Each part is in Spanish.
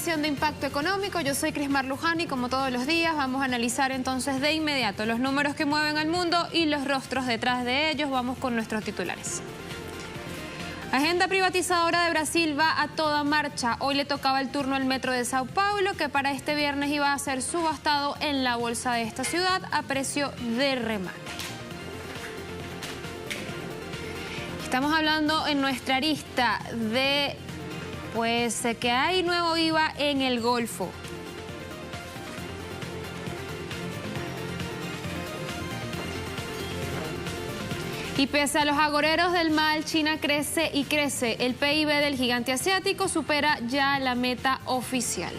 edición de Impacto Económico. Yo soy Crismar Luján y como todos los días vamos a analizar entonces de inmediato los números que mueven al mundo y los rostros detrás de ellos. Vamos con nuestros titulares. Agenda privatizadora de Brasil va a toda marcha. Hoy le tocaba el turno al Metro de Sao Paulo, que para este viernes iba a ser subastado en la bolsa de esta ciudad a precio de remate. Estamos hablando en nuestra arista de que hay nuevo IVA en el Golfo. Y pese a los agoreros del mal, China crece y crece. El PIB del gigante asiático supera ya la meta oficial.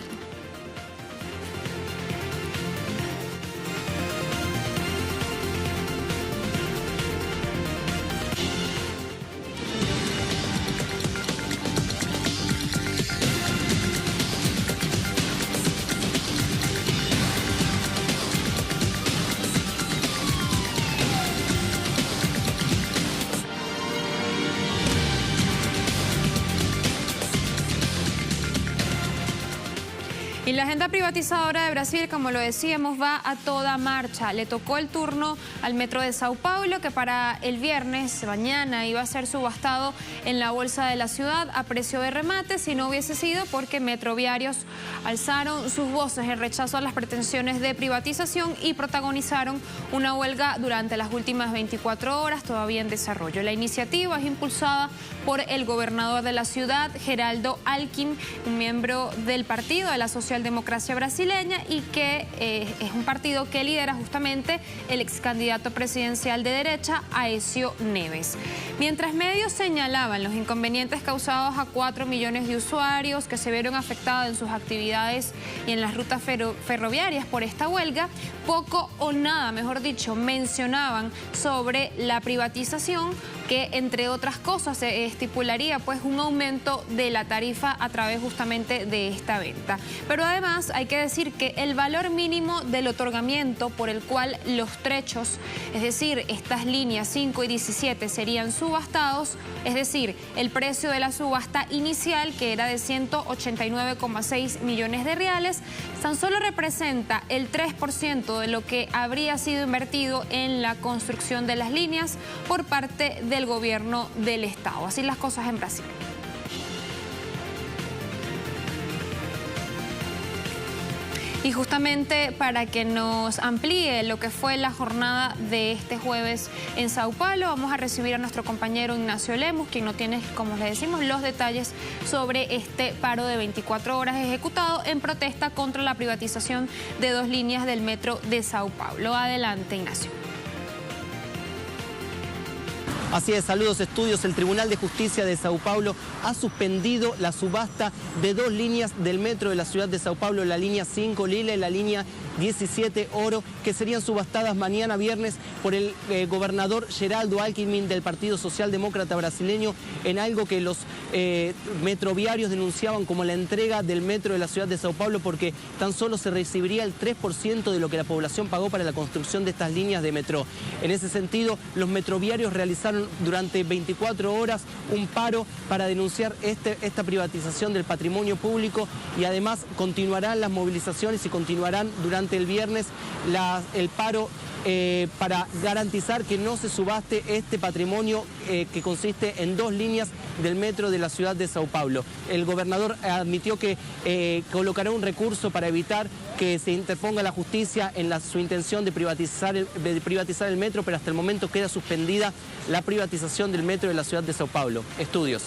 Y la agenda privatizadora de Brasil, como lo decíamos, va a toda marcha. Le tocó el turno al Metro de Sao Paulo, que para el viernes, mañana, iba a ser subastado en la bolsa de la ciudad a precio de remate, si no hubiese sido porque Metroviarios alzaron sus voces en rechazo a las pretensiones de privatización y protagonizaron una huelga durante las últimas 24 horas, todavía en desarrollo. La iniciativa es impulsada por el gobernador de la ciudad, Geraldo Alckmin, un miembro del partido de la Socialdemocracia brasileña y que es un partido que lidera justamente el ex candidato presidencial de derecha, Aécio Neves. Mientras medios señalaban los inconvenientes causados a 4 millones de usuarios que se vieron afectados en sus actividades y en las rutas ferroviarias por esta huelga, poco o nada, mejor dicho, mencionaban sobre la privatización, que entre otras cosas se estipularía pues un aumento de la tarifa a través justamente de esta venta. Pero además hay que decir que el valor mínimo del otorgamiento por el cual los trechos, es decir, estas líneas 5 y 17 serían subastados, es decir, el precio de la subasta inicial, que era de 189,6 millones de reales, tan solo representa el 3% de lo que habría sido invertido en la construcción de las líneas por parte del gobierno del Estado. Así las cosas en Brasil. Y justamente para que nos amplíe lo que fue la jornada de este jueves en Sao Paulo, vamos a recibir a nuestro compañero Ignacio Lemus, quien nos tiene, como le decimos, los detalles sobre este paro de 24 horas ejecutado en protesta contra la privatización de 2 líneas del metro de Sao Paulo. Adelante, Ignacio. Así es, saludos estudios. El Tribunal de Justicia de Sao Paulo ha suspendido la subasta de 2 líneas del metro de la ciudad de Sao Paulo, la línea 5 Lila y la línea 17 Oro, que serían subastadas mañana viernes por el gobernador Geraldo Alckmin del Partido Socialdemócrata brasileño, en algo que los metroviarios denunciaban como la entrega del metro de la ciudad de Sao Paulo, porque tan solo se recibiría el 3% de lo que la población pagó para la construcción de estas líneas de metro. En ese sentido, los metroviarios realizaron durante 24 horas un paro para denunciar esta privatización del patrimonio público, y además continuarán las movilizaciones y continuarán durante el viernes el paro para garantizar que no se subaste este patrimonio que consiste en 2 líneas del metro de la ciudad de Sao Paulo. El gobernador admitió que colocará un recurso para evitar que se interponga la justicia en su intención de privatizar el metro, pero hasta el momento queda suspendida la privatización del metro de la ciudad de Sao Paulo. Estudios.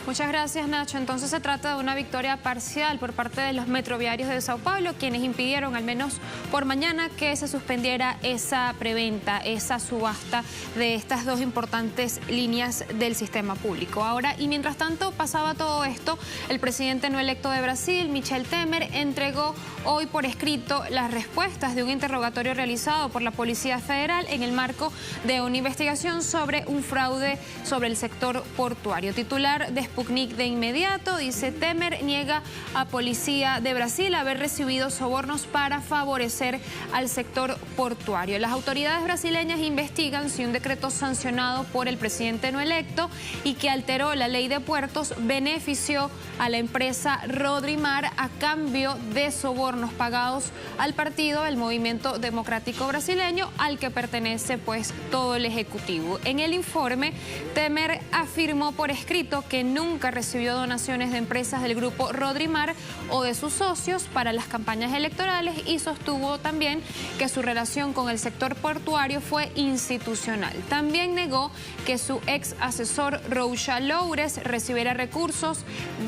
Muchas gracias, Nacho. Entonces se trata de una victoria parcial por parte de los metroviarios de Sao Paulo, quienes impidieron, al menos por mañana, que se suspendiera esa preventa, esa subasta de estas 2 importantes líneas del sistema público. Ahora, y mientras tanto pasaba todo esto, el presidente no electo de Brasil, Michel Temer, entregó hoy por escrito las respuestas de un interrogatorio realizado por la Policía Federal en el marco de una investigación sobre un fraude sobre el sector portuario. Titular de Sputnik de inmediato dice: Temer niega a Policía de Brasil haber recibido sobornos para favorecer al sector portuario. Las autoridades brasileñas investigan si un decreto sancionado por el presidente no electo y que alteró la ley de puertos benefició a la empresa Rodrimar a cambio de sobornos pagados al partido, el Movimiento Democrático Brasileño, al que pertenece pues todo el Ejecutivo. En el informe, Temer afirmó por escrito que nunca recibió donaciones de empresas del grupo Rodrimar o de sus socios para las campañas electorales y sostuvo también que su relación con el sector portuario fue institucional. También negó que su ex asesor Roucha Loures recibiera recursos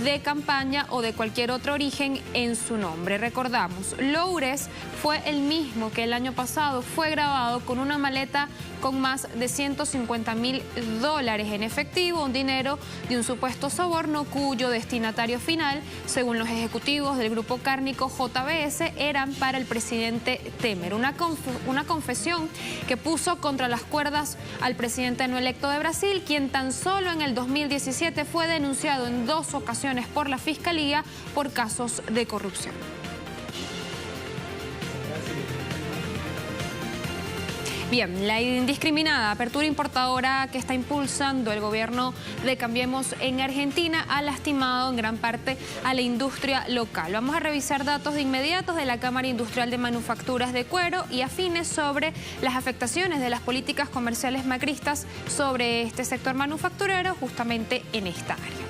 de campaña o de cualquier otro origen en su nombre. Recordamos, Loures fue el mismo que el año pasado fue grabado con una maleta con más de $150.000 en efectivo, un dinero de un supuesto soborno cuyo destinatario final, según los ejecutivos del grupo cárnico JBS, eran para el presidente Temer. Una confesión que puso contra las cuerdas al presidente no electo de Brasil, quien tan solo en el 2017 fue denunciado en 2 ocasiones por la Fiscalía por casos de corrupción. Bien, la indiscriminada apertura importadora que está impulsando el gobierno de Cambiemos en Argentina ha lastimado en gran parte a la industria local. Vamos a revisar datos de inmediato de la Cámara Industrial de Manufacturas de Cuero y Afines sobre las afectaciones de las políticas comerciales macristas sobre este sector manufacturero justamente en esta área.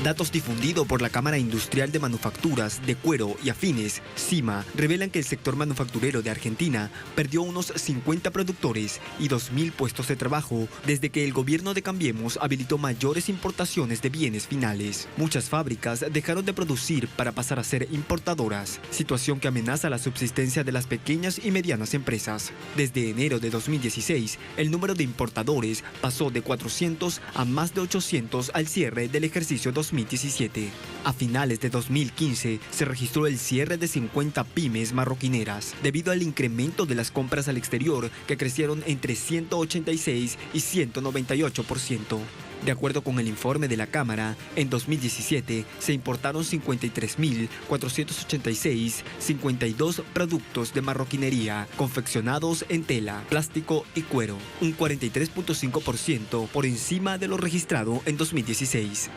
Datos difundidos por la Cámara Industrial de Manufacturas de Cuero y Afines, CIMA, revelan que el sector manufacturero de Argentina perdió unos 50 productores y 2.000 puestos de trabajo desde que el gobierno de Cambiemos habilitó mayores importaciones de bienes finales. Muchas fábricas dejaron de producir para pasar a ser importadoras, situación que amenaza la subsistencia de las pequeñas y medianas empresas. Desde enero de 2016, el número de importadores pasó de 400 a más de 800 al cierre del ejercicio 2017. A finales de 2015 se registró el cierre de 50 pymes marroquineras, debido al incremento de las compras al exterior que crecieron entre 186 y 198%. De acuerdo con el informe de la Cámara, en 2017 se importaron 53.486, 52 productos de marroquinería confeccionados en tela, plástico y cuero, un 43.5% por encima de lo registrado en 2016.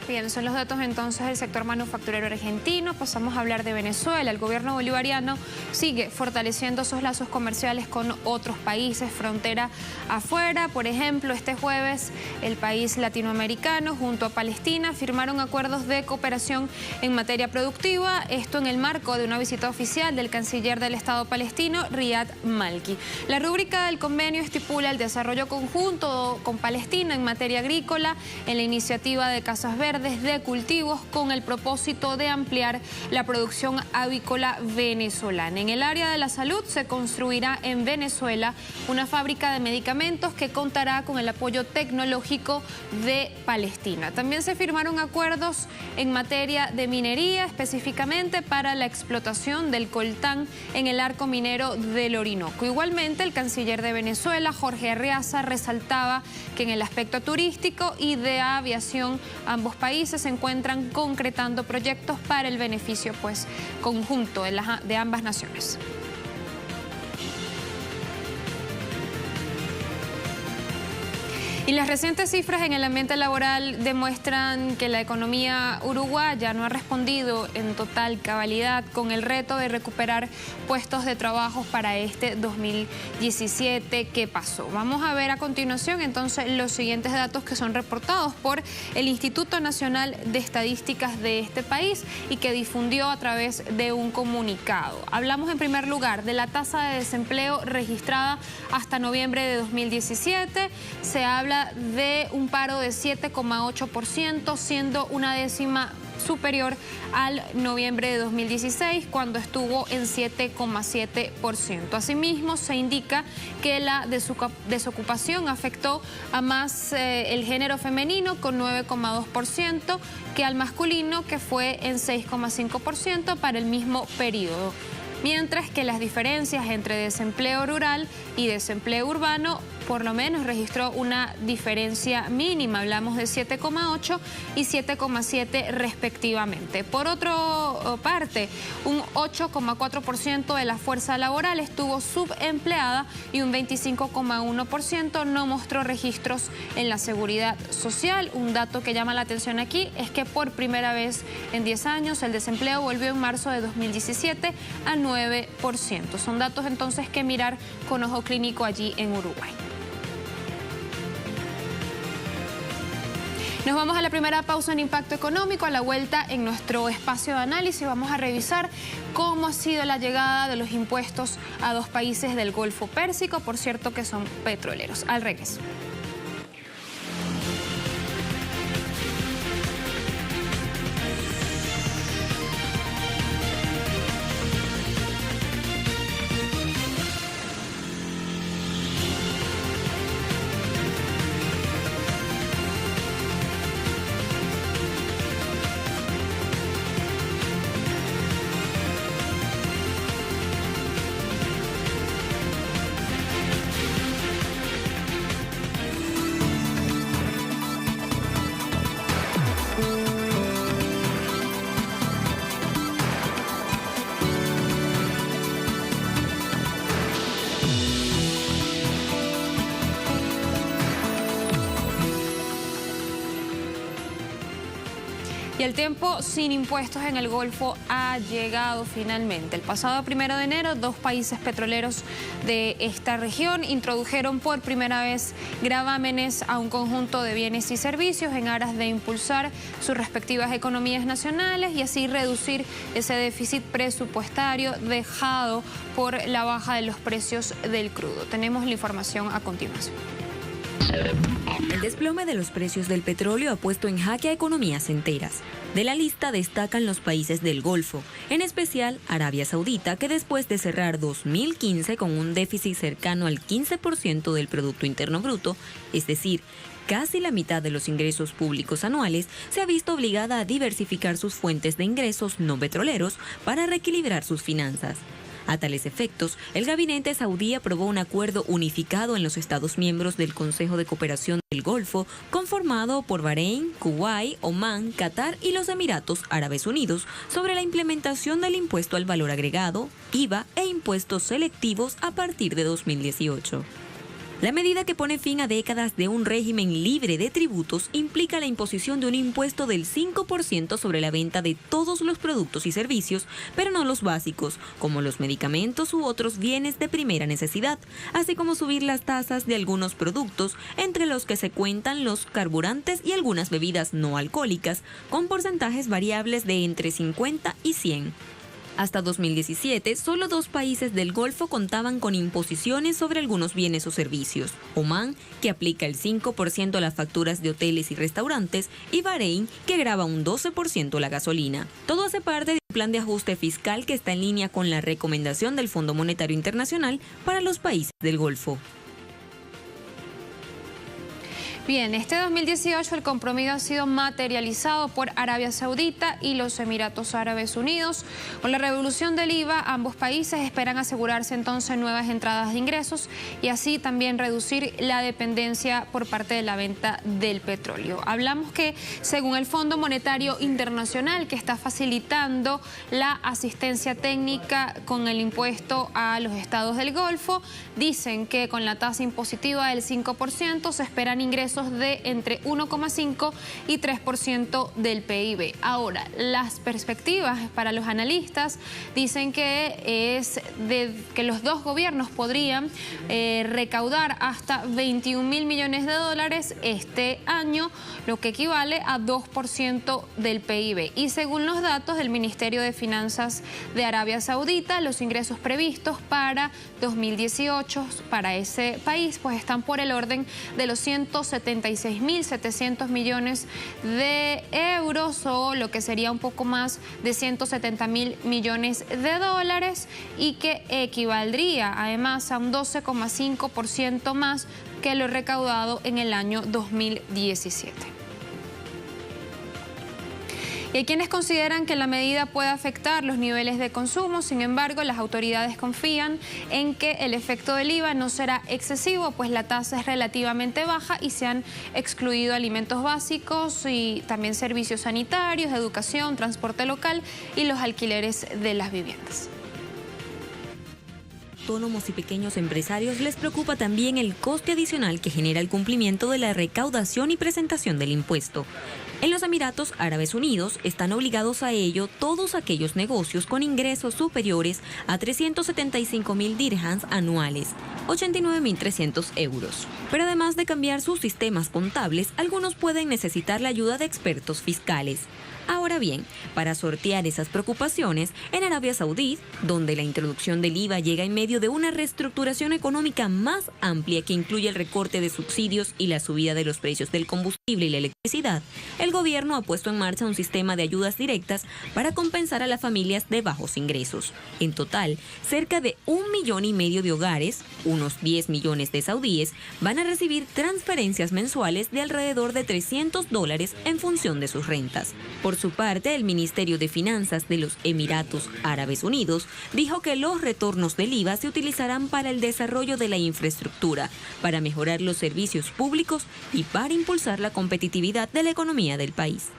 Bien, son los datos entonces del sector manufacturero argentino. Pasamos a hablar de Venezuela. El gobierno bolivariano sigue fortaleciendo sus lazos comerciales con otros países, frontera afuera. Por ejemplo, este jueves el país latinoamericano junto a Palestina firmaron acuerdos de cooperación en materia productiva. Esto en el marco de una visita oficial del canciller del Estado palestino, Riyad Malki. La rúbrica del convenio estipula el desarrollo conjunto con Palestina en materia agrícola en la iniciativa de Casas Verdes de cultivos con el propósito de ampliar la producción avícola venezolana. En el área de la salud se construirá en Venezuela una fábrica de medicamentos que contará con el apoyo tecnológico de Palestina. También se firmaron acuerdos en materia de minería, específicamente para la explotación del coltán en el arco minero del Orinoco. Igualmente, el canciller de Venezuela, Jorge Arreaza, resaltaba que en el aspecto turístico y de aviación ambos países se encuentran concretando proyectos para el beneficio pues conjunto de ambas naciones. Y las recientes cifras en el ambiente laboral demuestran que la economía uruguaya no ha respondido en total cabalidad con el reto de recuperar puestos de trabajo para este 2017 que pasó. Vamos a ver a continuación entonces los siguientes datos que son reportados por el Instituto Nacional de Estadísticas de este país y que difundió a través de un comunicado. Hablamos en primer lugar de la tasa de desempleo registrada hasta noviembre de 2017. Se habla de un paro de 7,8%, siendo una décima superior al noviembre de 2016, cuando estuvo en 7,7%. Asimismo, se indica que la desocupación afectó a más el género femenino con 9,2% que al masculino, que fue en 6,5% para el mismo periodo. Mientras que las diferencias entre desempleo rural y desempleo urbano por lo menos registró una diferencia mínima, hablamos de 7,8 y 7,7 respectivamente. Por otra parte, un 8,4% de la fuerza laboral estuvo subempleada y un 25,1% no mostró registros en la seguridad social. Un dato que llama la atención aquí es que por primera vez en 10 años el desempleo volvió en marzo de 2017 a 9%. Son datos entonces que mirar con ojo clínico allí en Uruguay. Nos vamos a la primera pausa en Impacto Económico. A la vuelta, en nuestro espacio de análisis, vamos a revisar cómo ha sido la llegada de los impuestos a dos países del Golfo Pérsico, por cierto que son petroleros. Al regreso. Y el tiempo sin impuestos en el Golfo ha llegado finalmente. El pasado 1 de enero, dos países petroleros de esta región introdujeron por primera vez gravámenes a un conjunto de bienes y servicios en aras de impulsar sus respectivas economías nacionales y así reducir ese déficit presupuestario dejado por la baja de los precios del crudo. Tenemos la información a continuación. El desplome de los precios del petróleo ha puesto en jaque a economías enteras. De la lista destacan los países del Golfo, en especial Arabia Saudita, que después de cerrar 2015 con un déficit cercano al 15% del Producto Interno Bruto, es decir, casi la mitad de los ingresos públicos anuales, se ha visto obligada a diversificar sus fuentes de ingresos no petroleros para reequilibrar sus finanzas. A tales efectos, el gabinete saudí aprobó un acuerdo unificado en los Estados miembros del Consejo de Cooperación del Golfo, conformado por Bahrein, Kuwait, Omán, Qatar y los Emiratos Árabes Unidos, sobre la implementación del impuesto al valor agregado, IVA e impuestos selectivos a partir de 2018. La medida, que pone fin a décadas de un régimen libre de tributos, implica la imposición de un impuesto del 5% sobre la venta de todos los productos y servicios, pero no los básicos, como los medicamentos u otros bienes de primera necesidad, así como subir las tasas de algunos productos, entre los que se cuentan los carburantes y algunas bebidas no alcohólicas, con porcentajes variables de entre 50 y 100. Hasta 2017, solo dos países del Golfo contaban con imposiciones sobre algunos bienes o servicios: Omán, que aplica el 5% a las facturas de hoteles y restaurantes, y Bahrein, que grava un 12% la gasolina. Todo hace parte de un plan de ajuste fiscal que está en línea con la recomendación del Fondo Monetario Internacional para los países del Golfo. Bien, este 2018 el compromiso ha sido materializado por Arabia Saudita y los Emiratos Árabes Unidos. Con la revolución del IVA, ambos países esperan asegurarse entonces nuevas entradas de ingresos y así también reducir la dependencia por parte de la venta del petróleo. Hablamos que según el Fondo Monetario Internacional, que está facilitando la asistencia técnica con el impuesto a los estados del Golfo, dicen que con la tasa impositiva del 5% se esperan ingresos de entre 1,5 y 3% del PIB. Ahora, las perspectivas para los analistas dicen que que los dos gobiernos podrían recaudar hasta 21.000 millones de dólares este año, lo que equivale a 2% del PIB. Y según los datos del Ministerio de Finanzas de Arabia Saudita, los ingresos previstos para 2018 para ese país pues están por el orden de los 170 76.700 millones de euros, o lo que sería un poco más de 170.000 millones de dólares, y que equivaldría además a un 12,5% más que lo recaudado en el año 2017. Y hay quienes consideran que la medida puede afectar los niveles de consumo. Sin embargo, las autoridades confían en que el efecto del IVA no será excesivo, pues la tasa es relativamente baja y se han excluido alimentos básicos y también servicios sanitarios, educación, transporte local y los alquileres de las viviendas. Autónomos y pequeños empresarios les preocupa también el coste adicional que genera el cumplimiento de la recaudación y presentación del impuesto. En los Emiratos Árabes Unidos están obligados a ello todos aquellos negocios con ingresos superiores a 375.000 dirhams anuales, 89.300 euros. Pero además de cambiar sus sistemas contables, algunos pueden necesitar la ayuda de expertos fiscales. Ahora bien, para sortear esas preocupaciones, en Arabia Saudí, donde la introducción del IVA llega en medio de una reestructuración económica más amplia que incluye el recorte de subsidios y la subida de los precios del combustible y la electricidad, el gobierno ha puesto en marcha un sistema de ayudas directas para compensar a las familias de bajos ingresos. En total, cerca de 1,5 millones de hogares, unos 10 millones de saudíes, van a recibir transferencias mensuales de alrededor de $300 en función de sus rentas. Por su parte, el Ministerio de Finanzas de los Emiratos Árabes Unidos dijo que los retornos del IVA se utilizarán para el desarrollo de la infraestructura, para mejorar los servicios públicos y para impulsar la competitividad de la economía del país.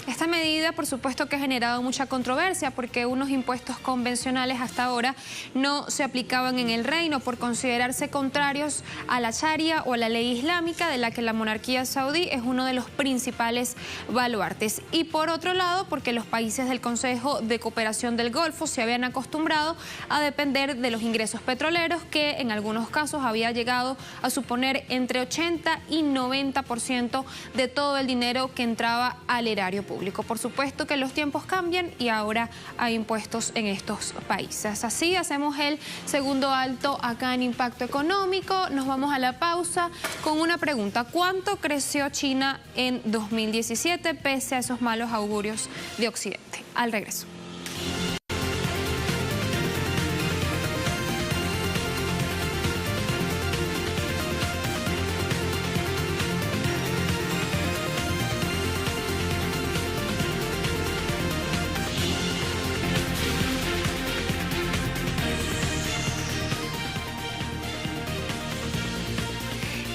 Esta medida, por supuesto, que ha generado mucha controversia porque unos impuestos convencionales hasta ahora no se aplicaban en el reino por considerarse contrarios a la Sharia o a la ley islámica, de la que la monarquía saudí es uno de los principales baluartes. Y por otro lado, porque los países del Consejo de Cooperación del Golfo se habían acostumbrado a depender de los ingresos petroleros, que en algunos casos había llegado a suponer entre 80 y 90% de todo el dinero que entraba al erario público. Por supuesto que los tiempos cambian y ahora hay impuestos en estos países. Así hacemos el segundo alto acá en Impacto Económico. Nos vamos a la pausa con una pregunta. ¿Cuánto creció China en 2017 pese a esos malos augurios de Occidente? Al regreso.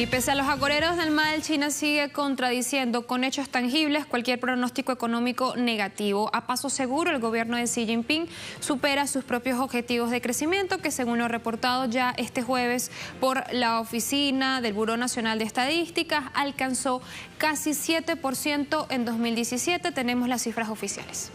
Y pese a los agoreros del mal, China sigue contradiciendo con hechos tangibles cualquier pronóstico económico negativo. A paso seguro, el gobierno de Xi Jinping supera sus propios objetivos de crecimiento, que según lo reportado ya este jueves por la Oficina del Buró Nacional de Estadísticas, alcanzó casi 7% en 2017. Tenemos las cifras oficiales.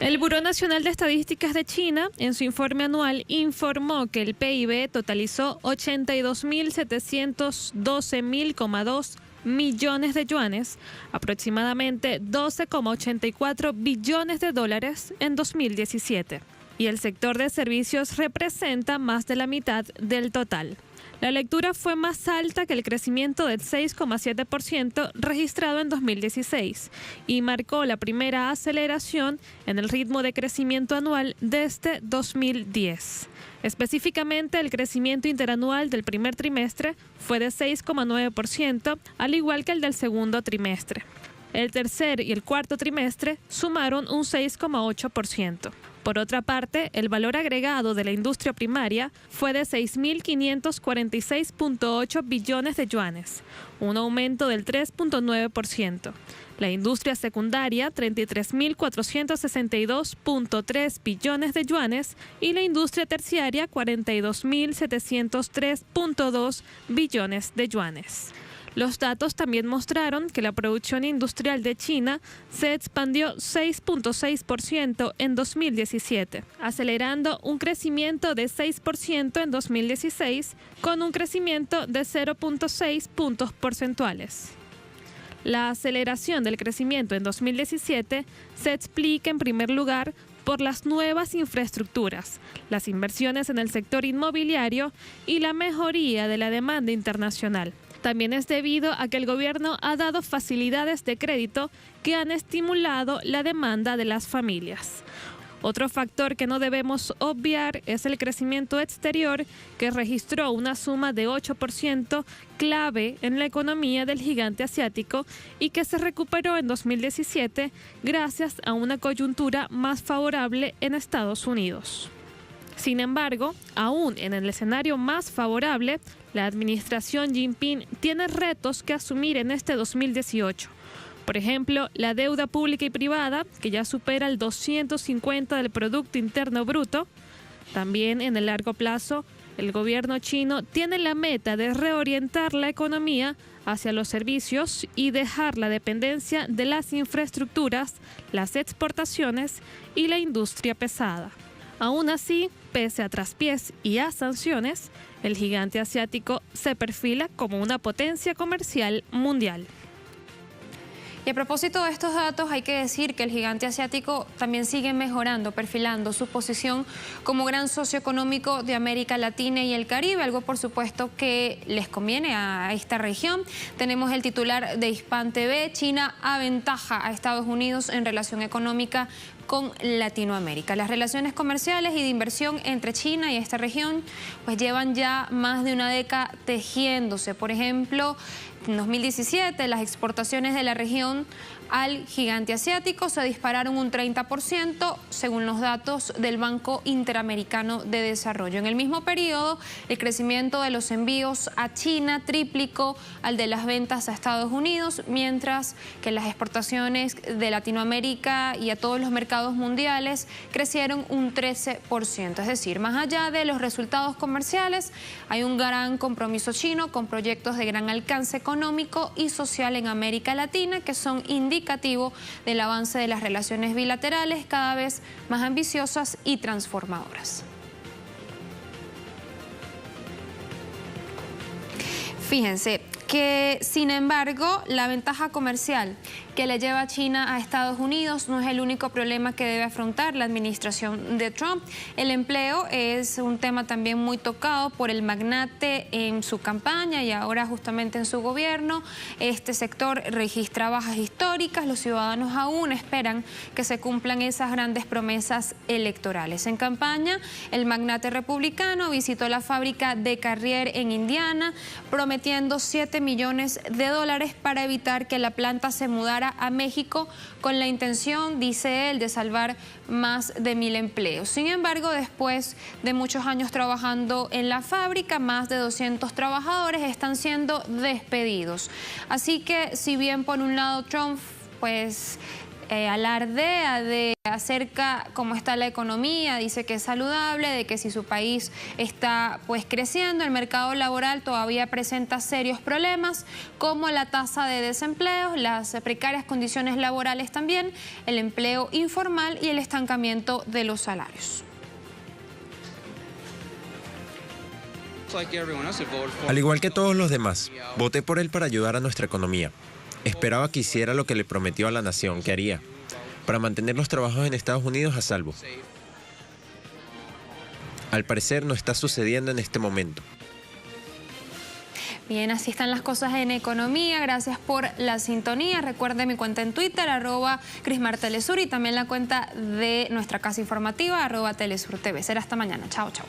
El Buró Nacional de Estadísticas de China, en su informe anual, informó que el PIB totalizó 82.712.2 millones de yuanes, aproximadamente 12,84 billones de dólares en 2017. Y el sector de servicios representa más de la mitad del total. La lectura fue más alta que el crecimiento del 6,7% registrado en 2016 y marcó la primera aceleración en el ritmo de crecimiento anual desde 2010. Específicamente, el crecimiento interanual del primer trimestre fue de 6,9%, al igual que el del segundo trimestre. El tercer y el cuarto trimestre sumaron un 6,8%. Por otra parte, el valor agregado de la industria primaria fue de 6.546.8 billones de yuanes, un aumento del 3,9%. La industria secundaria, 33.462.3 billones de yuanes, y la industria terciaria, 42.703.2 billones de yuanes. Los datos también mostraron que la producción industrial de China se expandió 6,6% en 2017, acelerando un crecimiento de 6% en 2016 con un crecimiento de 0,6 puntos porcentuales. La aceleración del crecimiento en 2017 se explica en primer lugar por las nuevas infraestructuras, las inversiones en el sector inmobiliario y la mejoría de la demanda internacional. también es debido a que el gobierno ha dado facilidades de crédito que han estimulado la demanda de las familias. Otro factor que no debemos obviar es el crecimiento exterior, que registró una suma de 8% clave en la economía del gigante asiático y que se recuperó en 2017 gracias a una coyuntura más favorable en Estados Unidos. Sin embargo, aún en el escenario más favorable, la administración Jinping tiene retos que asumir en este 2018. Por ejemplo, la deuda pública y privada, que ya supera el 250 del Producto Interno Bruto. También en el largo plazo, el gobierno chino tiene la meta de reorientar la economía hacia los servicios y dejar la dependencia de las infraestructuras, las exportaciones y la industria pesada. Aún así, pese a traspiés y a sanciones, el gigante asiático se perfila como una potencia comercial mundial. Y a propósito de estos datos, hay que decir que el gigante asiático también sigue mejorando, perfilando su posición como gran socio económico de América Latina y el Caribe, algo por supuesto que les conviene a esta región. Tenemos el titular de Hispan TV: China aventaja a Estados Unidos en relación económica con Latinoamérica. Las relaciones comerciales y de inversión entre China y esta región pues llevan ya más de una década tejiéndose. Por ejemplo, en 2017 las exportaciones de la región al gigante asiático se dispararon un 30% según los datos del Banco Interamericano de Desarrollo. En el mismo periodo, el crecimiento de los envíos a China triplicó al de las ventas a Estados Unidos, mientras que las exportaciones de Latinoamérica y a todos los mercados mundiales crecieron un 13%. Es decir, más allá de los resultados comerciales, hay un gran compromiso chino con proyectos de gran alcance económico y social en América Latina que son indicativo del avance de las relaciones bilaterales cada vez más ambiciosas y transformadoras. Fíjense que, sin embargo, la ventaja comercial que le lleva China a Estados Unidos no es el único problema que debe afrontar la administración de Trump. El empleo es un tema también muy tocado por el magnate en su campaña y ahora justamente en su gobierno. Este sector registra bajas históricas. Los ciudadanos aún esperan que se cumplan esas grandes promesas electorales. En campaña, el magnate republicano visitó la fábrica de Carrier en Indiana, prometiendo $7 millones para evitar que la planta se mudara a México con la intención, dice él, de salvar más de 1.000 empleos. Sin embargo, después de muchos años trabajando en la fábrica, más de 200 trabajadores están siendo despedidos. Así que, si bien por un lado Trump pues alardea de acerca cómo está la economía, dice que es saludable, de que si su país está pues creciendo, el mercado laboral todavía presenta serios problemas como la tasa de desempleo, las precarias condiciones laborales también, el empleo informal y el estancamiento de los salarios. Al igual que todos los demás, voté por él para ayudar a nuestra economía. Esperaba que hiciera lo que le prometió a la nación que haría, para mantener los trabajos en Estados Unidos a salvo. Al parecer no está sucediendo en este momento. Bien, así están las cosas en economía. Gracias por la sintonía. Recuerde mi cuenta en Twitter, @CrismarTelesur, y también la cuenta de nuestra casa informativa, @TelesurTV. Será hasta mañana. Chao, chao.